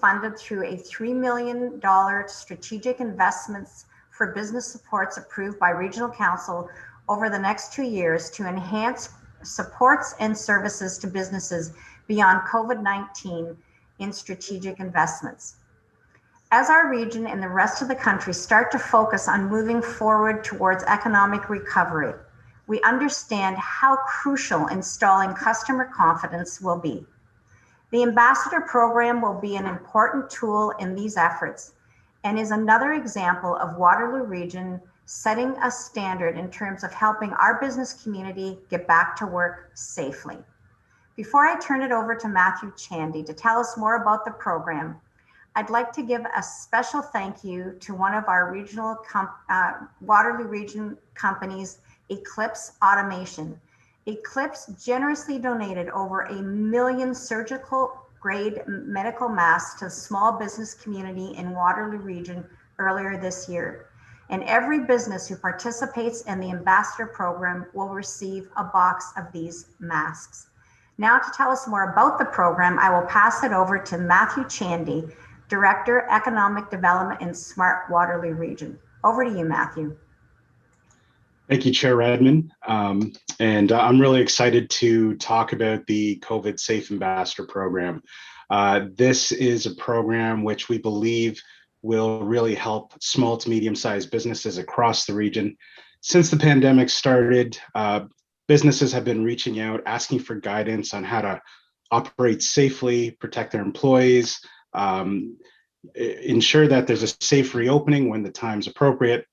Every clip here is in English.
funded through a $3 million strategic investments for business supports approved by Regional Council over the next 2 years to enhance supports and services to businesses beyond COVID-19 in strategic investments. As our region and the rest of the country start to focus on moving forward towards economic recovery, we understand how crucial installing customer confidence will be. The Ambassador Program will be an important tool in these efforts and is another example of Waterloo Region setting a standard in terms of helping our business community get back to work safely. Before I turn it over to Matthew Chandy to tell us more about the program, I'd like to give a special thank you to one of our regional Waterloo Region companies, Eclipse Automation. Eclipse generously donated over 1 million surgical grade medical masks to the small business community in Waterloo Region earlier this year. And every business who participates in the Ambassador Program will receive a box of these masks. Now to tell us more about the program, I will pass it over to Matthew Chandy, Director, Economic Development in Smart Waterloo Region. Over to you, Matthew. Thank you, Chair Redmond. And I'm really excited to talk about the COVID Safe Ambassador Program. This is a program which we believe will really help small to medium-sized businesses across the region. Since the pandemic started, businesses have been reaching out, asking for guidance on how to operate safely, protect their employees, ensure that there's a safe reopening when the time's appropriate.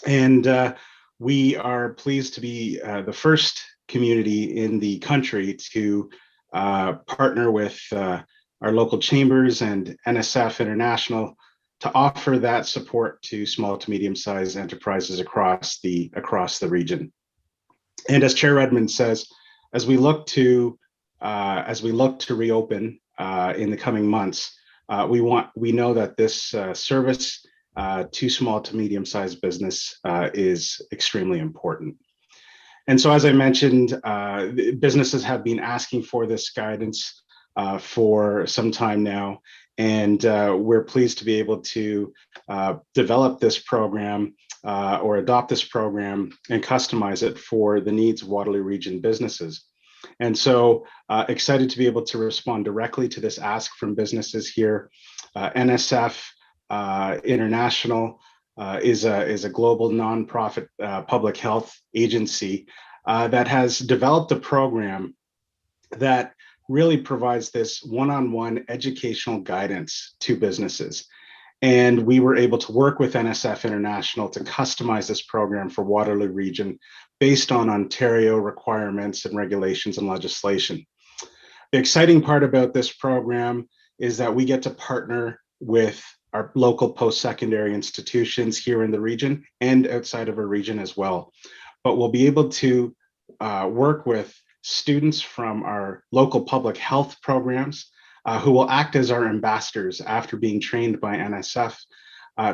And we are pleased to be the first community in the country to partner with our local chambers and NSF International to offer that support to small to medium-sized enterprises across the region. And as Chair Redmond says, as we look to reopen in the coming months, we know that this service to small to medium-sized business is extremely important. And so, as I mentioned, businesses have been asking for this guidance for some time now, and we're pleased to be able to develop this program or adopt this program and customize it for the needs of Waterloo Region businesses. And so excited to be able to respond directly to this ask from businesses here. NSF International is a global nonprofit public health agency that has developed a program that really provides this one-on-one educational guidance to businesses. And we were able to work with NSF International to customize this program for Waterloo Region based on Ontario requirements and regulations and legislation. The exciting part about this program is that we get to partner with our local post-secondary institutions here in the region and outside of our region as well. But we'll be able to work with students from our local public health programs who will act as our ambassadors after being trained by NSF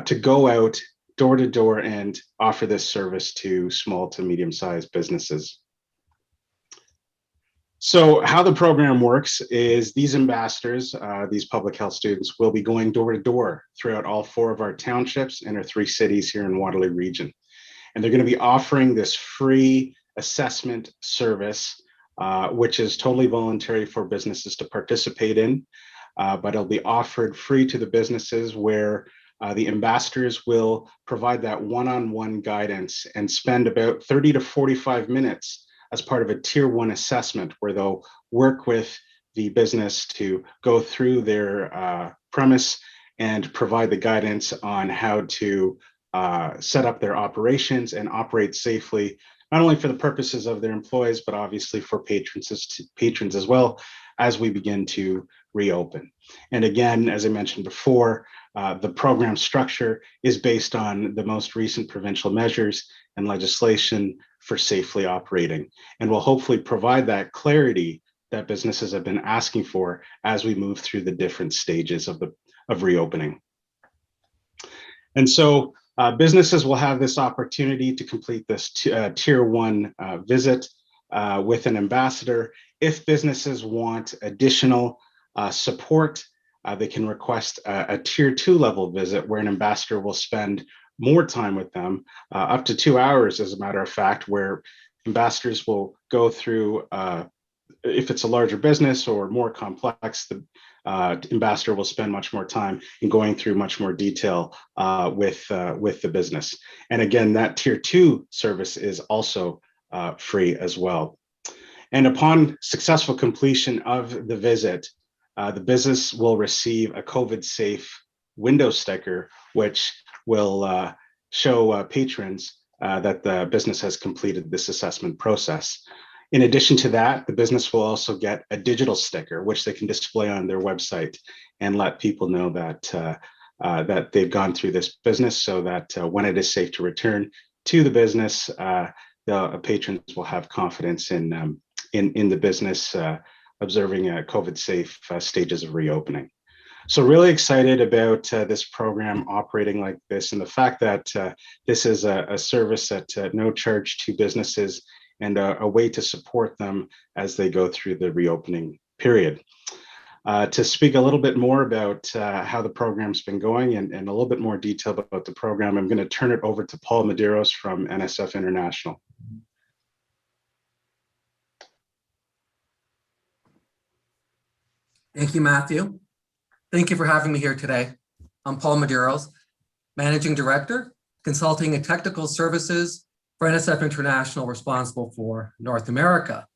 to go out door to door and offer this service to small to medium-sized businesses. So how the program works is these ambassadors, these public health students, will be going door to door throughout all 4 of our townships and our 3 cities here in Waterloo Region. And they're going to be offering this free assessment service, which is totally voluntary for businesses to participate in, but it'll be offered free to the businesses where the ambassadors will provide that one-on-one guidance and spend about 30 to 45 minutes as part of a tier 1 assessment where they'll work with the business to go through their premise and provide the guidance on how to set up their operations and operate safely, not only for the purposes of their employees, but obviously for patrons as well as we begin to reopen. And again, as I mentioned before, the program structure is based on the most recent provincial measures and legislation for safely operating, and will hopefully provide that clarity that businesses have been asking for as we move through the different stages of reopening. And so businesses will have this opportunity to complete this tier 1 visit with an ambassador. If businesses want additional support they can request a tier 2 level visit where an ambassador will spend more time with them, up to 2 hours, as a matter of fact, where ambassadors will go through, if it's a larger business or more complex, the ambassador will spend much more time in going through much more detail with the business. And again, that tier 2 service is also free as well. And upon successful completion of the visit, the business will receive a COVID safe window sticker, which will show patrons that the business has completed this assessment process. In addition to that, the business will also get a digital sticker, which they can display on their website and let people know that that they've gone through this business, so that when it is safe to return to the business, the patrons will have confidence in the business observing COVID safe stages of reopening. So really excited about this program operating like this, and the fact that this is a service at no charge to businesses, and a way to support them as they go through the reopening period. To speak a little bit more about how the program's been going, and a little bit more detail about the program, I'm going to turn it over to Paul Medeiros from NSF International. Thank you, Matthew. Thank you for having me here today. I'm Paul Medeiros, Managing Director, Consulting and Technical Services for NSF International, responsible for North America.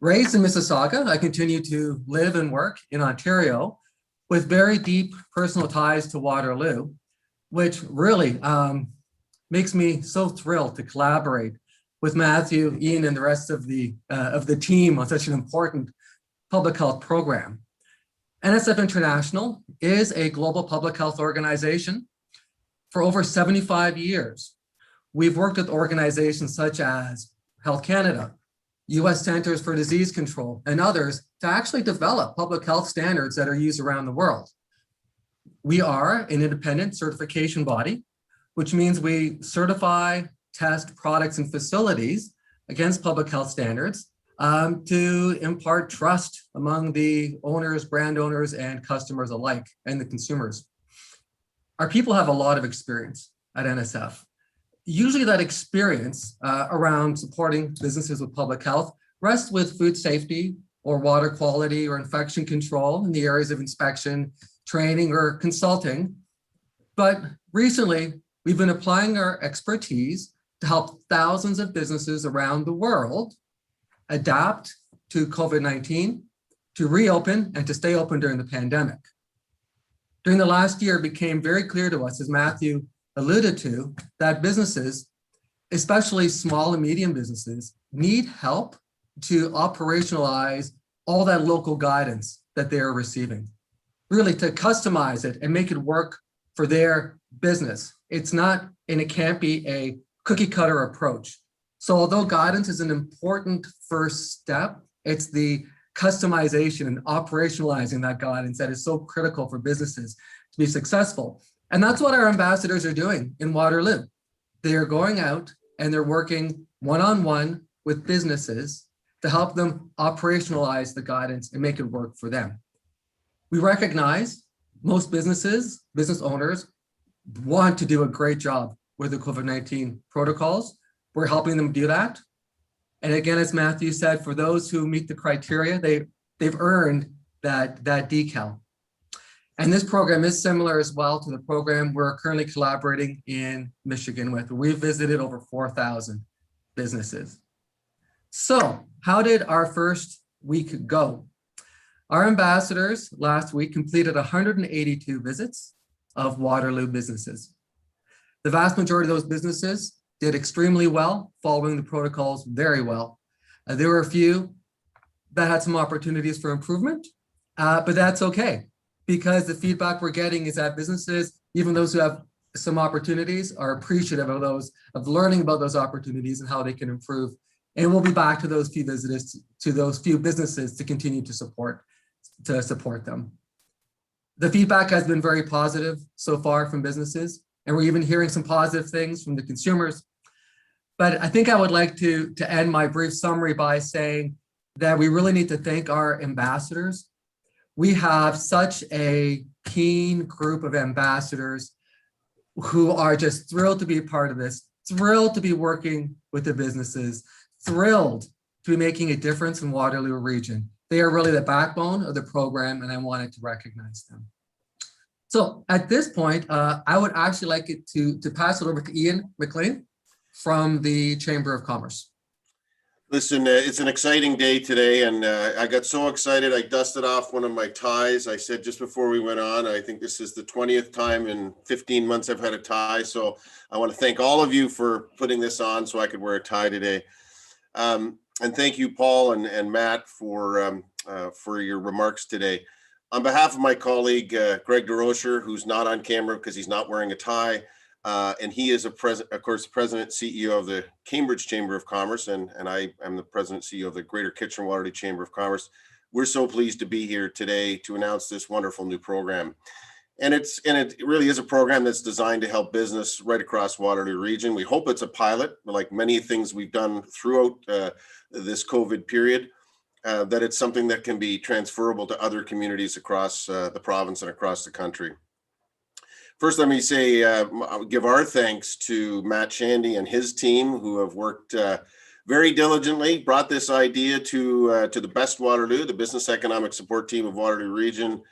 Raised in Mississauga, I continue to live and work in Ontario with very deep personal ties to Waterloo, which really makes me so thrilled to collaborate with Matthew, Ian, and the rest of the team on such an important public health program. NSF International is a global public health organization for over 75 years. We've worked with organizations such as Health Canada, US Centers for Disease Control, and others to actually develop public health standards that are used around the world. We are an independent certification body, which means we certify, test products and facilities against public health standards to impart trust among the owners, brand owners, and customers alike, and the consumers. Our people have a lot of experience at NSF. Usually that experience around supporting businesses with public health rests with food safety or water quality or infection control in the areas of inspection, training, or consulting. But recently, we've been applying our expertise to help thousands of businesses around the world adapt to COVID-19, to reopen, and to stay open during the pandemic. During the last year, it became very clear to us, as Matthew alluded to, that businesses, especially small and medium businesses, need help to operationalize all that local guidance that they are receiving, really to customize it and make it work for their business. It's not, and it can't be, a cookie cutter approach. So although guidance is an important first step, it's the customization and operationalizing that guidance that is so critical for businesses to be successful. And that's what our ambassadors are doing in Waterloo. They are going out and they're working one-on-one with businesses to help them operationalize the guidance and make it work for them. We recognize most businesses, business owners, want to do a great job with the COVID-19 protocols. We're helping them do that. And again, as Matthew said, for those who meet the criteria, they've earned that decal. And this program is similar as well to the program we're currently collaborating in Michigan with. We've visited over 4,000 businesses. So how did our first week go? Our ambassadors last week completed 182 visits of Waterloo businesses. The vast majority of those businesses did extremely well, following the protocols very well. There were a few that had some opportunities for improvement, but that's okay, because the feedback we're getting is that businesses, even those who have some opportunities, are appreciative of those, of learning about those opportunities and how they can improve. And we'll be back to those few visitors, to those few businesses, to continue to support them. The feedback has been very positive so far from businesses, and we're even hearing some positive things from the consumers. But I think I would like to end my brief summary by saying that we really need to thank our ambassadors We have such a keen group of ambassadors who are just thrilled to be a part of this, thrilled to be working with the businesses, thrilled to be making a difference in Waterloo region. They are really the backbone of the program, and I wanted to recognize them. So at this point, I would actually like it to pass it over to Ian McLean from the Chamber of Commerce. Listen, it's an exciting day today, and I got so excited I dusted off one of my ties. I said just before we went on, I think this is the 20th time in 15 months I've had a tie, so I want to thank all of you for putting this on so I could wear a tie today. And thank you, Paul and Matt, for your remarks today. On behalf of my colleague, Greg DeRocher, who's not on camera because he's not wearing a tie, and he is, of course, president CEO of the Cambridge Chamber of Commerce, and I am the president CEO of the Greater Kitchener-Waterloo Chamber of Commerce. We're so pleased to be here today to announce this wonderful new program. And it really is a program that's designed to help business right across Waterloo region. We hope it's a pilot, like many things we've done throughout this COVID period, that it's something that can be transferable to other communities across the province and across the country. First, let me say, give our thanks to Matt Shandy and his team, who have worked very diligently, brought this idea to the Best Waterloo, the business economic support team of Waterloo region,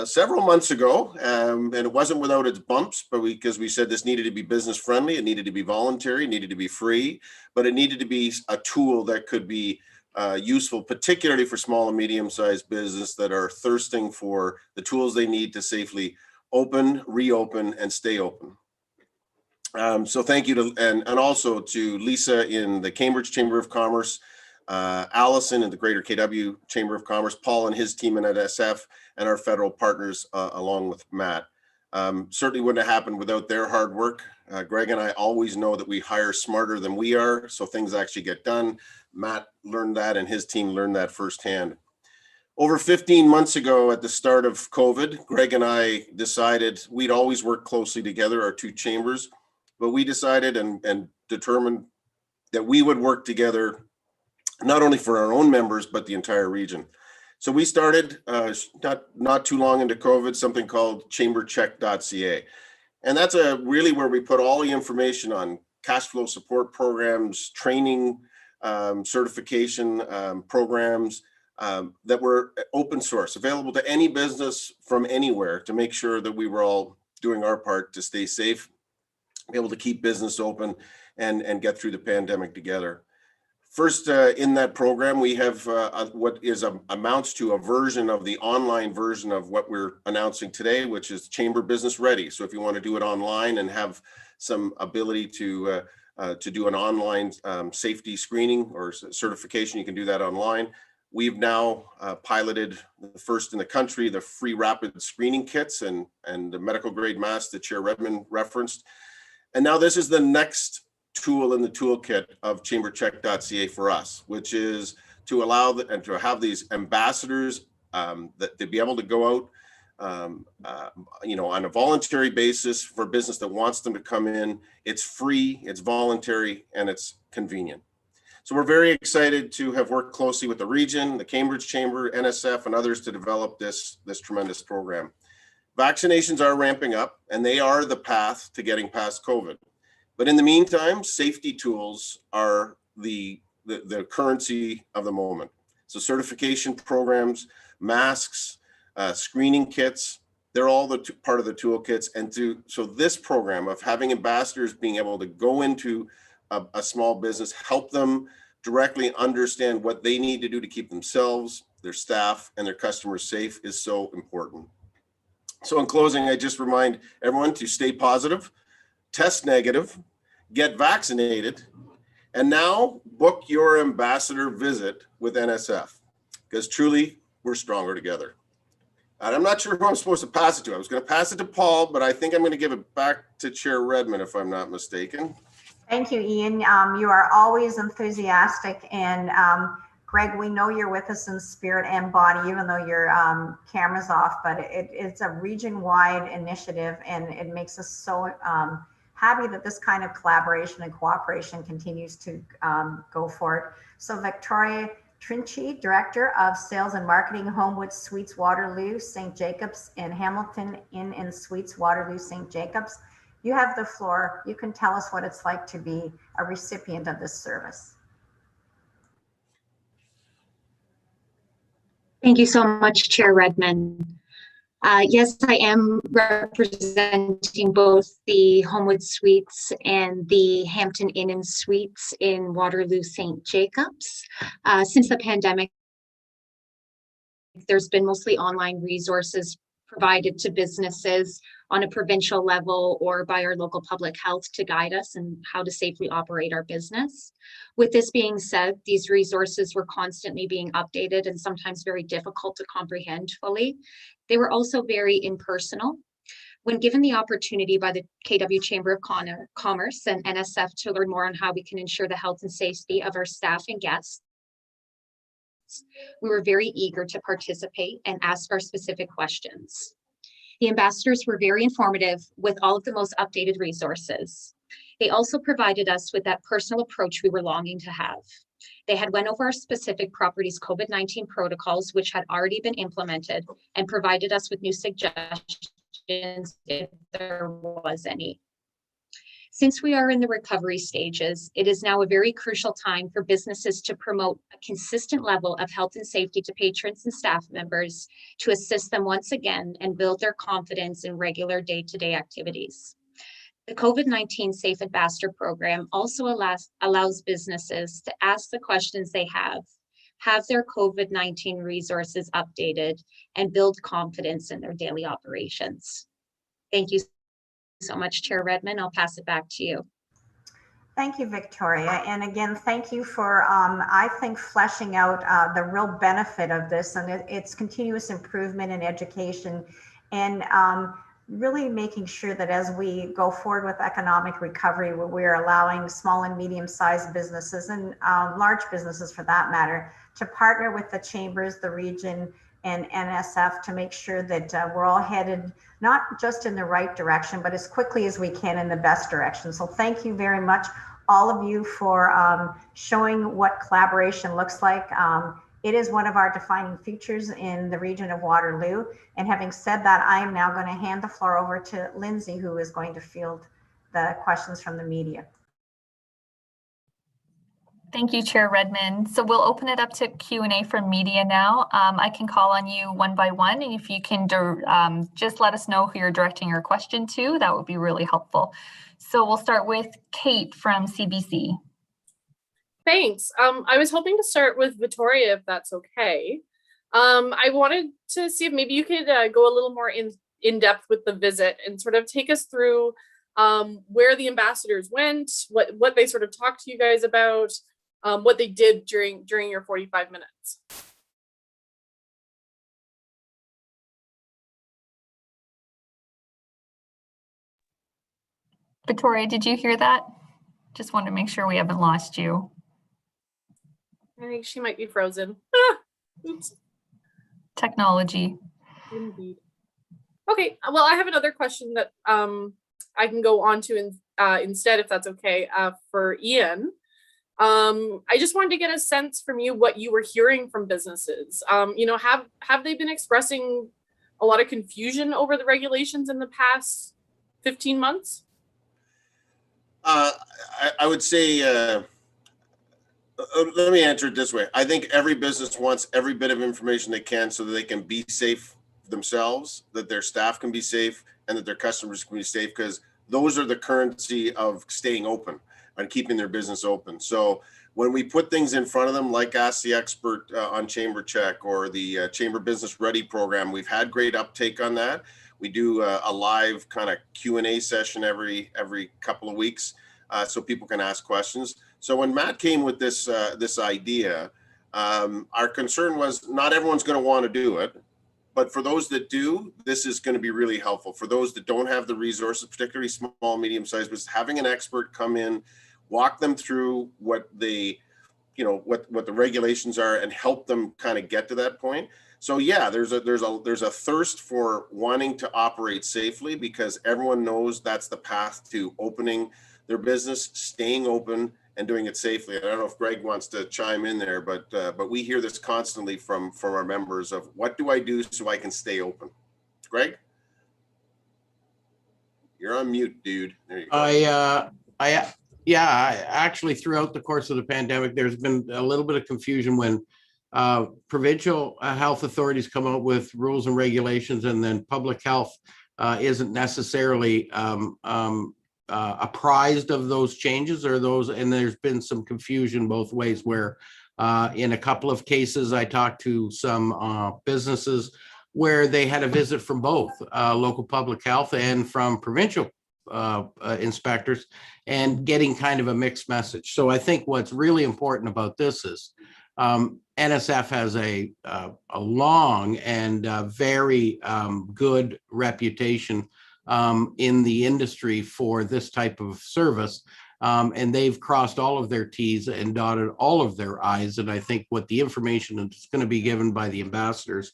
several months ago. And it wasn't without its bumps, but because we said this needed to be business friendly, it needed to be voluntary, it needed to be free, but it needed to be a tool that could be useful, particularly for small and medium-sized business that are thirsting for the tools they need to safely open, reopen, and stay open. So thank you to, and also to Lisa in the Cambridge Chamber of Commerce, Allison in the Greater KW Chamber of Commerce, Paul and his team in NSF, and our federal partners along with Matt. Certainly wouldn't have happened without their hard work. Greg and I always know that we hire smarter than we are, so things actually get done. Matt learned that and his team learned that firsthand. Over 15 months ago at the start of COVID, Greg and I decided we'd always work closely together, our two chambers, but we decided and determined that we would work together not only for our own members, but the entire region. So we started, not too long into COVID, something called chambercheck.ca. And that's really where we put all the information on cash flow support programs, training, certification programs, that were open source, available to any business from anywhere, to make sure that we were all doing our part to stay safe, be able to keep business open and get through the pandemic together. First, in that program, we have what amounts to a version of the online version of what we're announcing today, which is Chamber Business Ready. So if you want to do it online and have some ability to do an online safety screening or certification, you can do that online. We've now piloted the first in the country, the free rapid screening kits and the medical grade masks that Chair Redmond referenced. And now this is the next tool in the toolkit of chambercheck.ca for us, which is to allow and to have these ambassadors that to be able to go out on a voluntary basis for business that wants them to come in. It's free, it's voluntary, and it's convenient. So we're very excited to have worked closely with the region, the Cambridge Chamber, NSF, and others to develop this tremendous program. Vaccinations are ramping up, and they are the path to getting past COVID. But in the meantime, safety tools are the currency of the moment. So certification programs, masks, screening kits, they're all part of the toolkits. And so this program of having ambassadors being able to go into a small business, help them directly understand what they need to do to keep themselves, their staff, and their customers safe is so important. So in closing, I just remind everyone to stay positive, test negative, get vaccinated, and now book your ambassador visit with NSF, because truly we're stronger together. And I'm not sure who I'm supposed to pass it to. I was going to pass it to Paul, but I think I'm going to give it back to Chair Redmond, if I'm not mistaken. Thank you, Ian. You are always enthusiastic, and Greg, we know you're with us in spirit and body, even though your camera's off, but it's a region-wide initiative, and it makes us so happy that this kind of collaboration and cooperation continues to go forward. So Victoria, Trinchi, Director of Sales and Marketing, Homewood Suites Waterloo, St. Jacobs, and Hamilton Inn and Suites Waterloo, St. Jacobs. You have the floor. You can tell us what it's like to be a recipient of this service. Thank you so much, Chair Redmond. Yes, I am representing both the Homewood Suites and the Hampton Inn and Suites in Waterloo, St. Jacobs. Since the pandemic, there's been mostly online resources provided to businesses on a provincial level or by our local public health to guide us in how to safely operate our business. With this being said, these resources were constantly being updated and sometimes very difficult to comprehend fully. They were also very impersonal. When given the opportunity by the KW Chamber of Commerce and NSF to learn more on how we can ensure the health and safety of our staff and guests, we were very eager to participate and ask our specific questions. The ambassadors were very informative with all of the most updated resources. They also provided us with that personal approach we were longing to have. They had went over our specific properties COVID-19 protocols, which had already been implemented, and provided us with new suggestions if there was any. Since we are in the recovery stages, it is now a very crucial time for businesses to promote a consistent level of health and safety to patrons and staff members to assist them once again and build their confidence in regular day-to-day activities. The COVID-19 Safe Ambassador Program also allows businesses to ask the questions they have their COVID-19 resources updated, and build confidence in their daily operations. Thank you so much, Chair Redmond. I'll pass it back to you. Thank you, Victoria. And again, thank you for, I think, fleshing out the real benefit of this and its continuous improvement in education, and really making sure that as we go forward with economic recovery, where we're allowing small and medium-sized businesses and large businesses for that matter, to partner with the chambers, the region, and NSF to make sure that we're all headed not just in the right direction, but as quickly as we can in the best direction. So thank you very much, all of you, for showing what collaboration looks like. It is one of our defining features in the region of Waterloo. And having said that, I am now going to hand the floor over to Lindsay, who is going to field the questions from the media. Thank you, Chair Redmond. So we'll open it up to Q&A from media now. I can call on you one by one, and if you can just let us know who you're directing your question to, that would be really helpful. So we'll start with Kate from CBC. Thanks. I was hoping to start with Victoria, if that's okay. I wanted to see if maybe you could go a little more in depth with the visit and sort of take us through where the ambassadors went, what they sort of talked to you guys about, what they did during your 45 minutes. Victoria, did you hear that? Just wanted to make sure we haven't lost you. I think she might be frozen. Oops. Technology. Indeed. Okay, well, I have another question that I can go on to instead, if that's okay, for Ian. I just wanted to get a sense from you what you were hearing from businesses. You know, have they been expressing a lot of confusion over the regulations in the past 15 months? I would say, let me answer it this way. I think every business wants every bit of information they can so that they can be safe themselves, that their staff can be safe, and that their customers can be safe, because those are the currency of staying open and keeping their business open. So when we put things in front of them, like Ask the Expert on Chamber Check or the Chamber Business Ready program, we've had great uptake on that. We do a live kind of Q&A session every couple of weeks, so people can ask questions. So when Matt came with this idea, our concern was not everyone's going to want to do it, but for those that do, this is going to be really helpful. For those that don't have the resources, particularly small, medium-sized business, having an expert come in, walk them through what the regulations are, and help them kind of get to that point. So yeah, there's a thirst for wanting to operate safely, because everyone knows that's the path to opening their business, staying open, and doing it safely. And I don't know if Greg wants to chime in there, but we hear this constantly from our members of what do I do so I can stay open? Greg? You're on mute, dude. There you go. Actually, throughout the course of the pandemic, there's been a little bit of confusion when provincial health authorities come out with rules and regulations, and then public health isn't necessarily apprised of those changes or those, and there's been some confusion both ways where in a couple of cases, I talked to some businesses where they had a visit from both local public health and from provincial inspectors, and getting kind of a mixed message. So I think what's really important about this is NSF has a long and very good reputation in the industry for this type of service. And they've crossed all of their T's and dotted all of their I's. And I think what the information that's going to be given by the ambassadors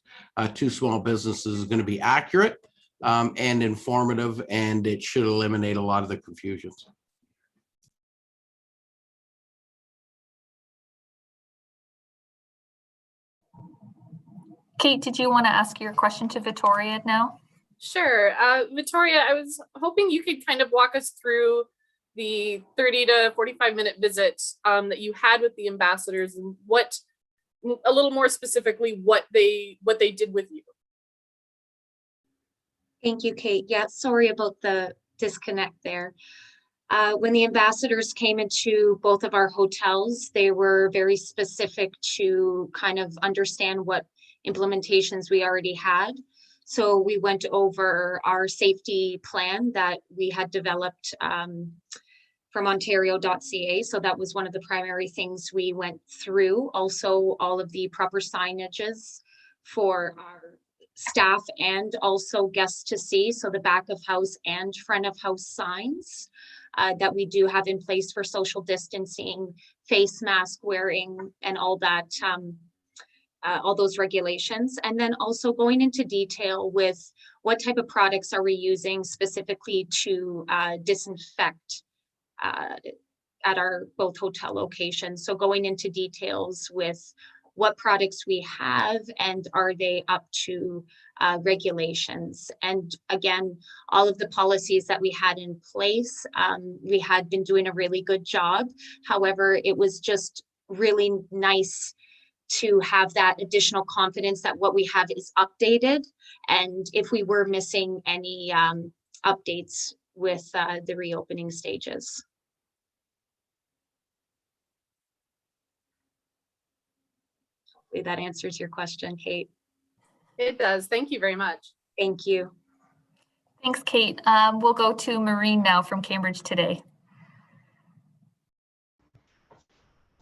to small businesses is going to be accurate and informative, and it should eliminate a lot of the confusions. Kate, did you want to ask your question to Victoria now? Sure. Victoria, I was hoping you could kind of walk us through the 30 to 45-minute visit that you had with the ambassadors, and what, a little more specifically, what they did with you. Thank you, Kate. Yeah, sorry about the disconnect there. When the ambassadors came into both of our hotels, they were very specific to kind of understand what implementations we already had. So we went over our safety plan that we had developed from Ontario.ca. So that was one of the primary things we went through. Also, all of the proper signages for our staff and also guests to see. So the back of house and front of house signs that we do have in place for social distancing, face mask wearing, and all that, all those regulations. And then also going into detail with what type of products are we using specifically to disinfect at our both hotel locations. So going into details with what products we have and are they up to regulations. And again, all of the policies that we had in place, we had been doing a really good job. However, it was just really nice to have that additional confidence that what we have is updated. And if we were missing any updates with the reopening stages. Hopefully that answers your question, Kate. It does. Thank you very much. Thank you. Thanks, Kate. We'll go to Maureen now from Cambridge Today.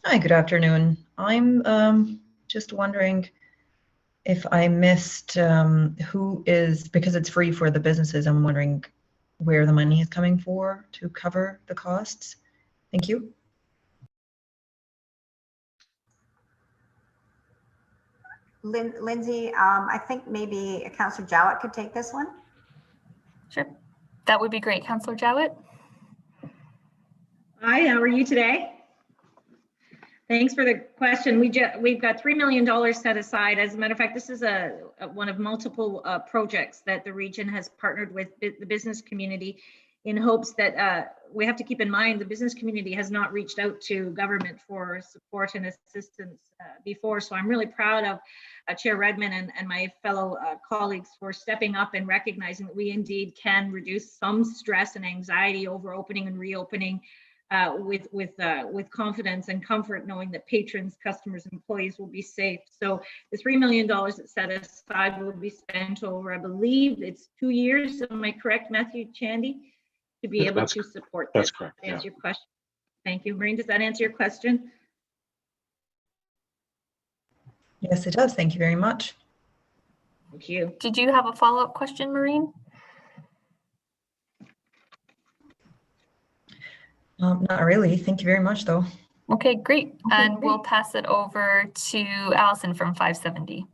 Hi, good afternoon. I'm just wondering if I missed who is, because it's free for the businesses, I'm wondering where the money is coming for to cover the costs. Thank you. Lindsay, I think maybe Councillor Jowett could take this one. Sure, that would be great. Councillor Jowett. Hi, how are you today? Thanks for the question. We've got $3 million set aside. As a matter of fact, this is one of multiple projects that the region has partnered with the business community in hopes that we have to keep in mind the business community has not reached out to government for support and assistance before. So I'm really proud of Chair Redmond and my fellow colleagues for stepping up and recognizing that we indeed can reduce some stress and anxiety over opening and reopening with confidence and comfort, knowing that patrons, customers, employees will be safe. So the $3 million that's set aside will be spent over, I believe it's 2 years. Am I correct, Matthew Chandy, to be able to support this? That's correct. Answer your question. Thank you, Maureen. Does that answer your question? Yes, it does. Thank you very much. Thank you. Did you have a follow-up question, Maureen? Not really. Thank you very much, though. Okay, great. Okay, And we'll great. pass it over to Allison from 570.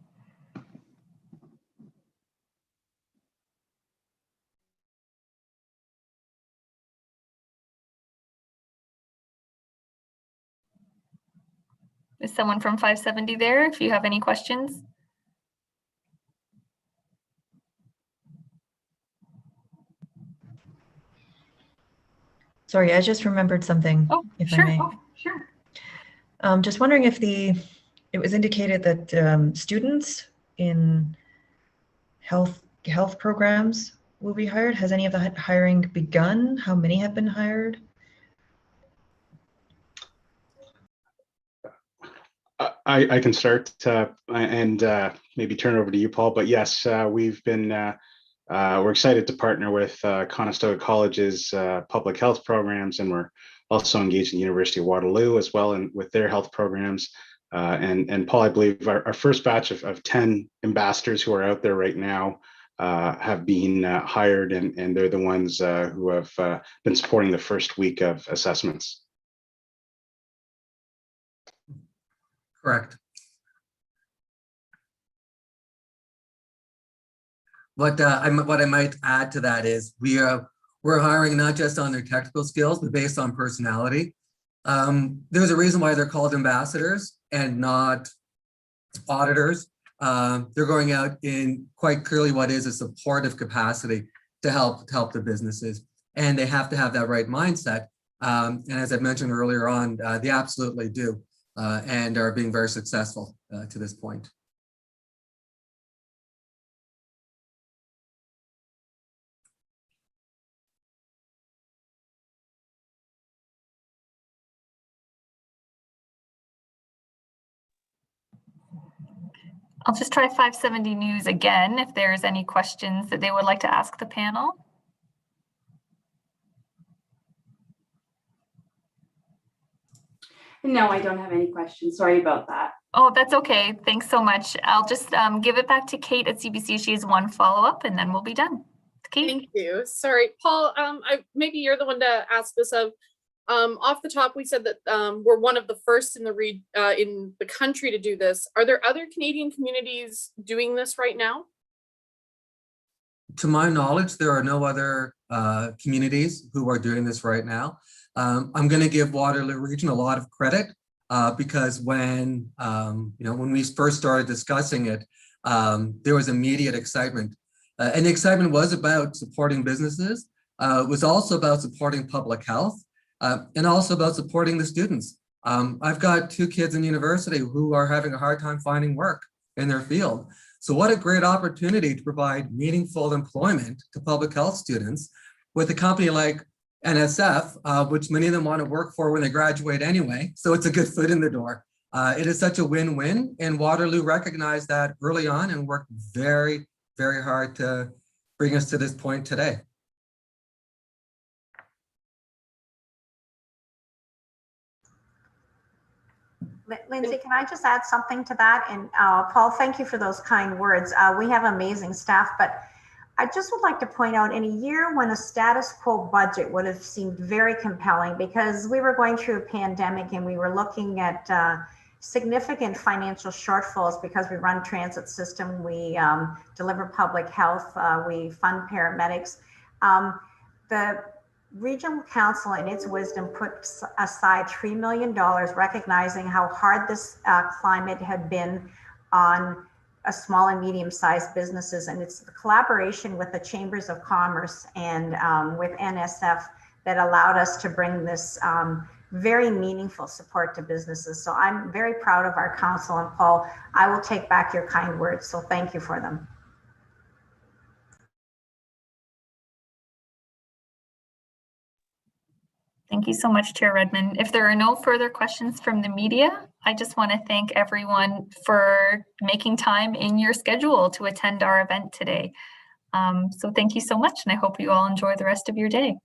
Is someone from 570 there if you have any questions? Sorry, I just remembered something, Oh, if sure. I may. Oh, sure. Just wondering if it was indicated that students in health programs will be hired. Has any of the hiring begun? How many have been hired? I can start and maybe turn it over to you, Paul. But yes, we've been we're excited to partner with Conestoga College's public health programs, and we're also engaged in the University of Waterloo as well, and with their health programs. And Paul, I believe our first batch of 10 ambassadors who are out there right now have been hired, and they're the ones who have been supporting the first week of assessments. Correct. What I might add to that is we're hiring not just on their technical skills, but based on personality. There's a reason why they're called ambassadors and not auditors. They're going out in quite clearly what is a supportive capacity to help the businesses, and they have to have that right mindset. And as I mentioned earlier on, they absolutely do, and are being very successful to this point. I'll just try 570 News again if there's any questions that they would like to ask the panel. No, I don't have any questions. Sorry about that. Oh, that's okay. Thanks so much. I'll just give it back to Kate at CBC. She has one follow-up and then we'll be done. Kate. Thank you. Sorry, Paul, maybe you're the one to ask this of. Off the top, we said that we're one of the first in the country to do this. Are there other Canadian communities doing this right now? To my knowledge, there are no other communities who are doing this right now. I'm going to give Waterloo Region a lot of credit because when when we first started discussing it, there was immediate excitement, and the excitement was about supporting businesses. It was also about supporting public health. And also about supporting the students. I've got 2 kids in university who are having a hard time finding work in their field. So what a great opportunity to provide meaningful employment to public health students with a company like NSF, which many of them want to work for when they graduate anyway. So it's a good foot in the door. It is such a win-win, and Waterloo recognized that early on and worked very, very hard to bring us to this point today. Lindsay, can I just add something to that? And Paul, thank you for those kind words. We have amazing staff, but I just would like to point out, in a year when a status quo budget would have seemed very compelling, because we were going through a pandemic and we were looking at significant financial shortfalls because we run transit system, we deliver public health, we fund paramedics. The Regional Council, in its wisdom, put aside $3 million, recognizing how hard this climate had been on small and medium-sized businesses. And it's the collaboration with the Chambers of Commerce and with NSF that allowed us to bring this very meaningful support to businesses. So I'm very proud of our council, and Paul, I will take back your kind words. So thank you for them. Thank you so much, Chair Redmond. If there are no further questions from the media, I just want to thank everyone for making time in your schedule to attend our event today. So thank you so much, and I hope you all enjoy the rest of your day.